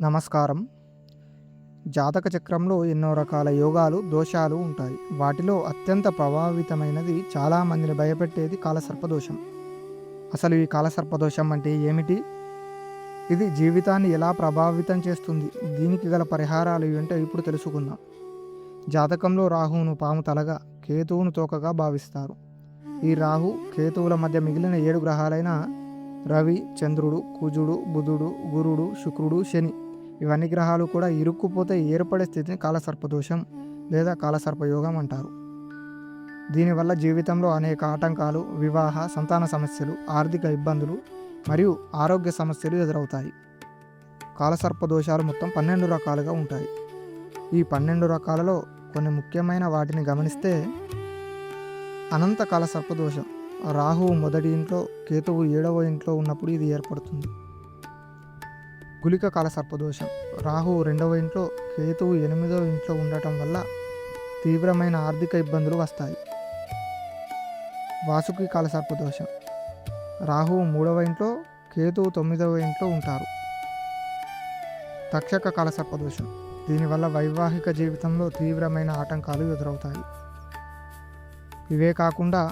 నమస్కారం. జాతక చక్రంలో ఎన్నో రకాల యోగాలు, దోషాలు ఉంటాయి. వాటిలో అత్యంత ప్రభావితమైనది, చాలామందిని భయపెట్టేది కాలసర్పదోషం. అసలు ఈ కాలసర్పదోషం అంటే ఏమిటి? ఇది జీవితాన్ని ఎలా ప్రభావితం చేస్తుంది? దీనికి గల పరిహారాలు ఏంటో ఇప్పుడు తెలుసుకుందాం. జాతకంలో రాహువును పాము తలగా, కేతువును తోకగా భావిస్తారు. ఈ రాహు, కేతువుల మధ్య మిగిలిన 7 గ్రహాలైన రవి, చంద్రుడు, కుజుడు, బుధుడు, గురుడు, శుక్రుడు, శని ఇవన్నీ గ్రహాలు కూడా ఇరుక్కుపోతే ఏర్పడే స్థితిని కాలసర్పదోషం లేదా కాలసర్పయోగం అంటారు. దీనివల్ల జీవితంలో అనేక ఆటంకాలు, వివాహ, సంతాన సమస్యలు, ఆర్థిక ఇబ్బందులు మరియు ఆరోగ్య సమస్యలు ఎదురవుతాయి. కాలసర్పదోషాలు మొత్తం 12 రకాలుగా ఉంటాయి. ఈ 12 రకాలలో కొన్ని ముఖ్యమైన వాటిని గమనిస్తే, అనంత కాలసర్పదోషం రాహువు మొదటి ఇంట్లో, కేతువు 7వ ఇంట్లో ఉన్నప్పుడు ఇది ఏర్పడుతుంది. గుళిక కాలసర్పదోషం రాహువు 2వ ఇంట్లో, కేతువు 8వ ఇంట్లో ఉండటం వల్ల తీవ్రమైన ఆర్థిక ఇబ్బందులు వస్తాయి. వాసుకి కాలసర్పదోషం రాహువు 3వ ఇంట్లో, కేతువు 9వ ఇంట్లో ఉంటారు. తక్షక కాలసర్పదోషం దీనివల్ల వైవాహిక జీవితంలో తీవ్రమైన ఆటంకాలు ఎదురవుతాయి. ఇవే కాకుండా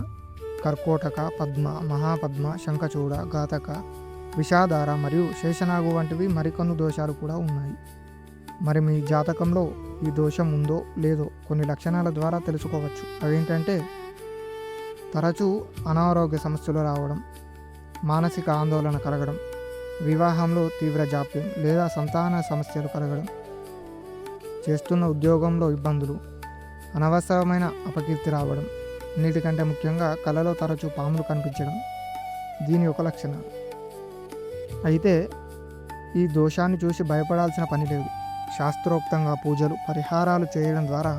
కర్కోటక, పద్మ, మహాపద్మ, శంఖచూడ, ఘాతక, విషాధార మరియు శేషనాగు వంటివి మరికొన్ని దోషాలు కూడా ఉన్నాయి. మరి మీ జాతకంలో ఈ దోషం ఉందో లేదో కొన్ని లక్షణాల ద్వారా తెలుసుకోవచ్చు. అవేంటంటే, తరచూ అనారోగ్య సమస్యలు రావడం, మానసిక ఆందోళన కలగడం, వివాహంలో తీవ్ర జాప్యం లేదా సంతాన సమస్యలు కలగడం, చేస్తున్న ఉద్యోగంలో ఇబ్బందులు, అనవసరమైన అపకీర్తి రావడం, అన్నిటికంటే ముఖ్యంగా కలలో తరచూ పాములు కనిపించడం దీని ఒక లక్షణం. అయితే ఈ దోషాన్ని చూసి భయపడాల్సిన పని లేదు. శాస్త్రోక్తంగా పూజలు, పరిహారాలు చేయడం ద్వారా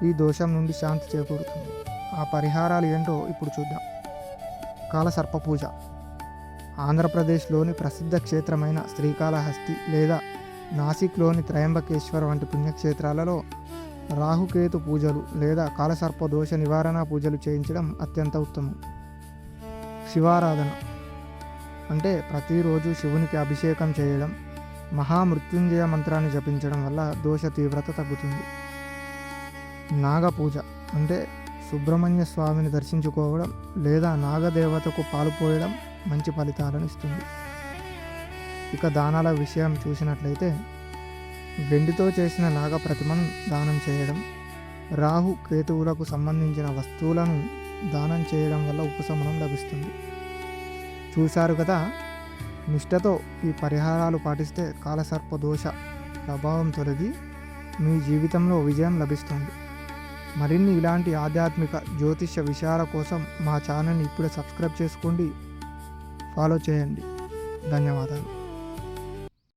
ఈ దోషం నుండి శాంతి చేకూరుతుంది. ఆ పరిహారాలు ఏంటో ఇప్పుడు చూద్దాం. కాలసర్ప పూజ ఆంధ్రప్రదేశ్లోని ప్రసిద్ధ క్షేత్రమైన శ్రీకాళహస్తి లేదా నాసిక్లోని త్రయంబకేశ్వర్ వంటి పుణ్యక్షేత్రాలలో రాహుకేతు పూజలు లేదా కాలసర్ప దోష నివారణ పూజలు చేయించడం అత్యంత ఉత్తమం. శివారాధన అంటే ప్రతిరోజు శివునికి అభిషేకం చేయడం, మహామృత్యుంజయ మంత్రాన్ని జపించడం వల్ల దోష తీవ్రత తగ్గుతుంది. నాగపూజ అంటే సుబ్రహ్మణ్య స్వామిని దర్శించుకోవడం లేదా నాగదేవతకు పాలు పోయడం మంచి ఫలితాలను ఇస్తుంది. ఇక దానాల విషయం చూసినట్లయితే, వెండితో చేసిన నాగ ప్రతిమను దానం చేయడం, రాహు కేతువులకు సంబంధించిన వస్తువులను దానం చేయడం వల్ల ఉపశమనం లభిస్తుంది. చూశారు కదా, నిష్ఠతో ఈ పరిహారాలు పాటిస్తే కాలసర్ప దోష ప్రభావం తొలగి మీ జీవితంలో విజయం లభిస్తుంది. మరిన్ని ఇలాంటి ఆధ్యాత్మిక జ్యోతిష్య విషయాల కోసం మా ఛానల్ని ఇప్పుడే సబ్స్క్రైబ్ చేసుకోండి, ఫాలో చేయండి. ధన్యవాదాలు.